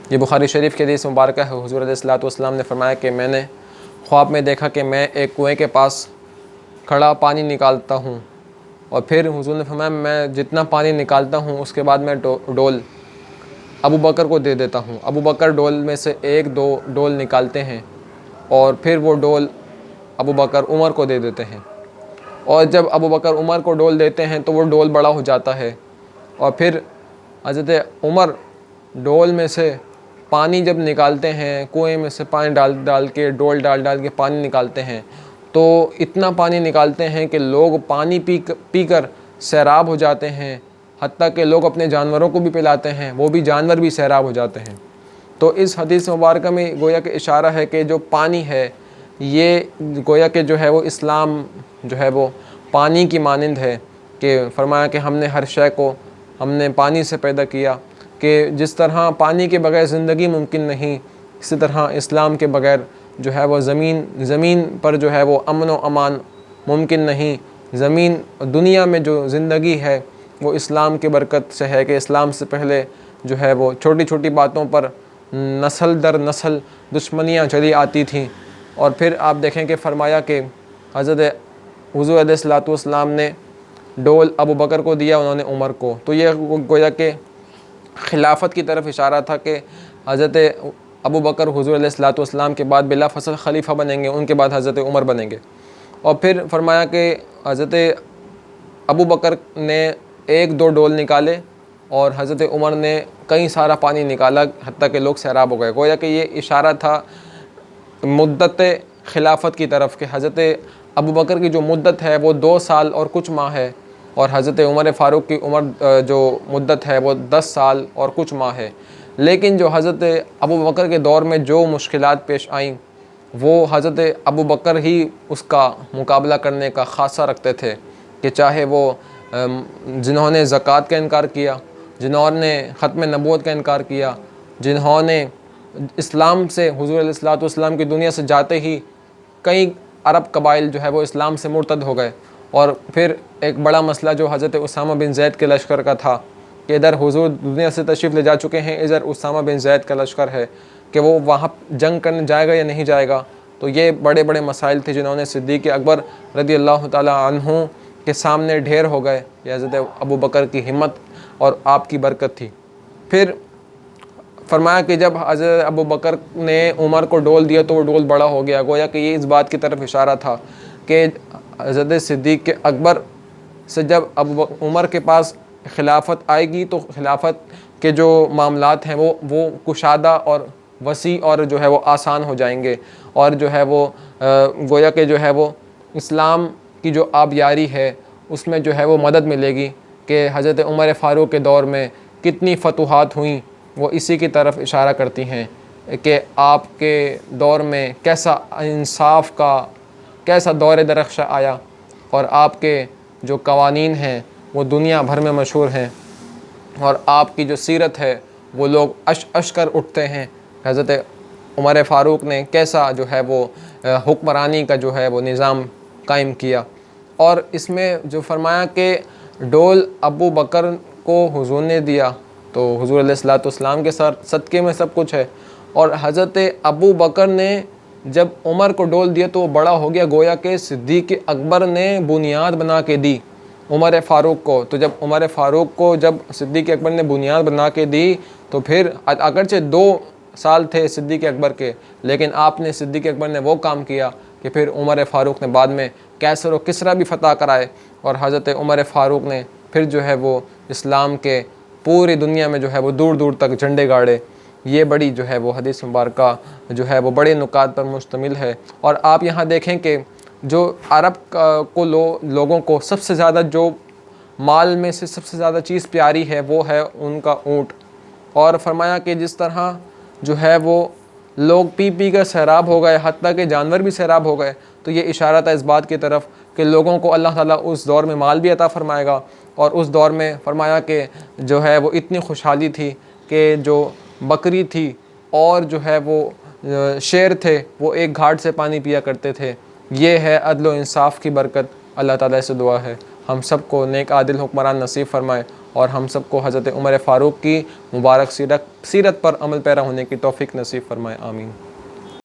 یہ بخاری شریف کے حدیث مبارکہ ہے۔ حضور علیہ الصلوۃ والسلام نے فرمایا کہ میں نے خواب میں دیکھا کہ میں ایک کنویں کے پاس کھڑا پانی نکالتا ہوں، اور پھر حضور نے فرمایا میں جتنا پانی نکالتا ہوں اس کے بعد میں ڈول ابو بکر کو دے دیتا ہوں۔ ابو بکر ڈول میں سے ایک دو ڈول نکالتے ہیں، اور پھر وہ ڈول ابو بکر عمر کو دے دیتے ہیں، اور جب ابو بکر عمر کو ڈول دیتے ہیں تو وہ ڈول بڑا ہو جاتا ہے، اور پھر حضرت عمر ڈول میں سے پانی جب نکالتے ہیں، کنویں میں سے پانی ڈال کے ڈول ڈال کے پانی نکالتے ہیں، تو اتنا پانی نکالتے ہیں کہ لوگ پانی پی کر سیراب ہو جاتے ہیں، حتیٰ کہ لوگ اپنے جانوروں کو بھی پلاتے ہیں، وہ بھی جانور بھی سیراب ہو جاتے ہیں۔ تو اس حدیث مبارکہ میں گویا کہ اشارہ ہے کہ جو پانی ہے یہ گویا کہ جو ہے وہ اسلام جو ہے وہ پانی کی مانند ہے، کہ فرمایا کہ ہم نے ہر شے کو ہم نے پانی سے پیدا کیا، کہ جس طرح پانی کے بغیر زندگی ممکن نہیں، اسی طرح اسلام کے بغیر جو ہے وہ زمین پر جو ہے وہ امن و امان ممکن نہیں۔ زمین دنیا میں جو زندگی ہے وہ اسلام کے برکت سے ہے، کہ اسلام سے پہلے جو ہے وہ چھوٹی چھوٹی باتوں پر نسل در نسل دشمنیاں چلی آتی تھیں، اور پھر آپ دیکھیں کہ فرمایا کہ حضرت حضور علیہ الصلوۃ والسلام نے ڈول ابو بکر کو دیا، انہوں نے عمر کو، تو یہ گویا کہ خلافت کی طرف اشارہ تھا کہ حضرت ابو بکر حضور علیہ الصلوۃ والسلام کے بعد بلا فصل خلیفہ بنیں گے، ان کے بعد حضرت عمر بنیں گے۔ اور پھر فرمایا کہ حضرت ابو بکر نے ایک دو ڈول نکالے اور حضرت عمر نے کئی سارا پانی نکالا، حتیٰ کہ لوگ سیراب ہو گئے۔ گویا کہ یہ اشارہ تھا مدت خلافت کی طرف، کہ حضرت ابو بکر کی جو مدت ہے وہ 2 سال اور کچھ ماہ ہے، اور حضرت عمر فاروق کی جو مدت ہے وہ 10 سال اور کچھ ماہ ہے۔ لیکن جو حضرت ابو بکر کے دور میں جو مشکلات پیش آئیں وہ حضرت ابو بکر ہی اس کا مقابلہ کرنے کا خاصہ رکھتے تھے، کہ چاہے وہ جنہوں نے زکوٰۃ کا انکار کیا، جنہوں نے ختم نبوت کا انکار کیا، جنہوں نے اسلام سے حضور علیہ الصلوۃ والسلام کی دنیا سے جاتے ہی کئی عرب قبائل جو ہے وہ اسلام سے مرتد ہو گئے، اور پھر ایک بڑا مسئلہ جو حضرت اسامہ بن زید کے لشکر کا تھا، کہ ادھر حضور دنیا سے تشریف لے جا چکے ہیں، ادھر اسامہ بن زید کا لشکر ہے، کہ وہ وہاں جنگ کرنے جائے گا یا نہیں جائے گا۔ تو یہ بڑے بڑے مسائل تھے جنہوں نے صدیق اکبر رضی اللہ تعالی عنہ کے سامنے ڈھیر ہو گئے۔ یہ حضرت ابو بکر کی ہمت اور آپ کی برکت تھی۔ پھر فرمایا کہ جب حضرت ابو بکر نے عمر کو ڈول دیا تو وہ ڈول بڑا ہو گیا، گویا کہ یہ اس بات کی طرف اشارہ تھا کہ حضرت صدیق اکبر سے جب عمر کے پاس خلافت آئے گی تو خلافت کے جو معاملات ہیں وہ کشادہ اور وسیع اور جو ہے وہ آسان ہو جائیں گے، اور جو ہے وہ گویا کہ جو ہے وہ اسلام کی جو آبیاری ہے اس میں جو ہے وہ مدد ملے گی، کہ حضرت عمر فاروق کے دور میں کتنی فتوحات ہوئیں وہ اسی کی طرف اشارہ کرتی ہیں، کہ آپ کے دور میں کیسا انصاف کا کیسا دور درخشاں آیا، اور آپ کے جو قوانین ہیں وہ دنیا بھر میں مشہور ہیں، اور آپ کی جو سیرت ہے وہ لوگ اش کر اٹھتے ہیں۔ حضرت عمر فاروق نے کیسا جو ہے وہ حکمرانی کا جو ہے وہ نظام قائم کیا۔ اور اس میں جو فرمایا کہ ڈول ابو بکر کو حضور نے دیا، تو حضور علیہ الصلوۃ والسلام کے صدقے میں سب کچھ ہے، اور حضرت ابو بکر نے جب عمر کو ڈول دیا تو وہ بڑا ہو گیا، گویا کہ صدیق اکبر نے بنیاد بنا کے دی عمر فاروق کو۔ تو جب عمر فاروق کو جب صدیق اکبر نے بنیاد بنا کے دی تو پھر اگرچہ 2 سال تھے صدیق اکبر کے، لیکن آپ نے صدیق اکبر نے وہ کام کیا کہ پھر عمر فاروق نے بعد میں کیسر و کسریٰ بھی فتح کرائے، اور حضرت عمر فاروق نے پھر جو ہے وہ اسلام کے پوری دنیا میں جو ہے وہ دور دور تک جھنڈے گاڑے۔ یہ بڑی جو ہے وہ حدیث مبارکہ جو ہے وہ بڑے نکات پر مشتمل ہے۔ اور آپ یہاں دیکھیں کہ جو عرب کو لوگوں کو سب سے زیادہ جو مال میں سے سب سے زیادہ چیز پیاری ہے وہ ہے ان کا اونٹ، اور فرمایا کہ جس طرح جو ہے وہ لوگ پی کر سیراب ہو گئے، حتیٰ کہ جانور بھی سیراب ہو گئے، تو یہ اشارہ تھا اس بات کی طرف کہ لوگوں کو اللہ تعالیٰ اس دور میں مال بھی عطا فرمائے گا، اور اس دور میں فرمایا کہ جو ہے وہ اتنی خوشحالی تھی کہ جو بکری تھی اور جو ہے وہ شیر تھے وہ ایک گھاٹ سے پانی پیا کرتے تھے۔ یہ ہے عدل و انصاف کی برکت۔ اللہ تعالیٰ سے دعا ہے ہم سب کو نیک عادل حکمران نصیب فرمائے، اور ہم سب کو حضرت عمر فاروق کی مبارک سیرت پر عمل پیرا ہونے کی توفیق نصیب فرمائے، آمین۔